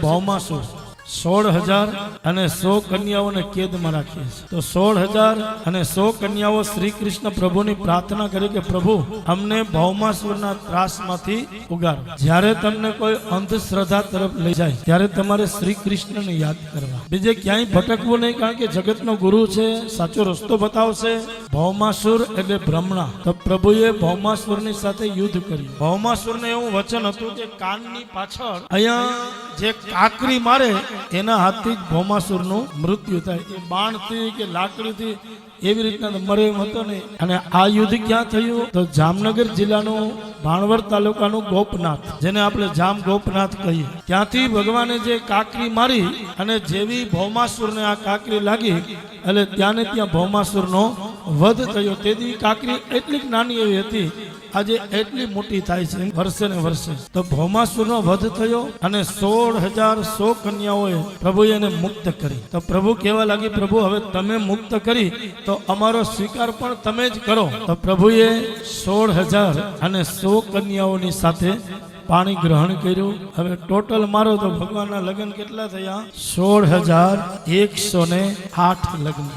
ભૌમાસુર 16,000 અને 100 કન્યાઓને કેદમાં રાખી છે. તો 16,000 અને 100 કન્યાઓ શ્રી કૃષ્ણ પ્રભુની પ્રાર્થના કરી કે પ્રભુ અમને ભૌમાસુરના ત્રાસમાંથી ઉગારો. જ્યારે તમને કોઈ અંધશ્રદ્ધા તરફ લઈ જાય ત્યારે તમારે શ્રી કૃષ્ણને યાદ કરવા, બીજે ક્યાંય ભટકવું નહીં, કારણ કે જગતનો ગુરુ છે, સાચો રસ્તો બતાવશે. ભૌમાસુર એટલે બ્રહ્મણા. તો પ્રભુએ ભૌમાસુરની સાથે યુદ્ધ કર્યું. ભૌમાસુરને એવું વચન હતું કે કાનની પાછળ અહીંયા જે કાકરી મારે એના હાથથી જ ભૌમાસુરનું મૃત્યુ થાય. એ બાણથી કે લાકડીથી એવી રીતના મરે એમ હતો ને. અને આ યુદ્ધ ક્યાં થયું? તો જામનગર જિલ્લાનું ભાણવડ તાલુકાનું ગોપનાથ, જેને આપણે જામ ગોપનાથ કહીએ, ત્યાંથી ભગવાને જે કાકરી મારી અને જેવી ભૌમાસુરને આ કાકરી લાગી એટલે ત્યાં ને ત્યાં ભૌમાસુરનો વધ થયો. તેથી કાકરી એટલી નાની એવી હતી, આજે એટલી મોટી થાય છે વર્ષે ને વર્ષે. તો ભૌમાસુરનો વધ થયો અને 16,100 કન્યાઓએ પ્રભુએ એને મુક્ત કરી. તો પ્રભુ કહેવા લાગી, પ્રભુ હવે તમે મુક્ત કરી તો અમારો સ્વીકાર પણ તમે જ કરો. તો પ્રભુએ 16,000 અને 100 કન્યાઓની સાથે પાણી ગ્રહણ કર્યું. હવે ટોટલ મારો તો ભગવાનના લગ્ન કેટલા થયા? 16,108 લગ્ન.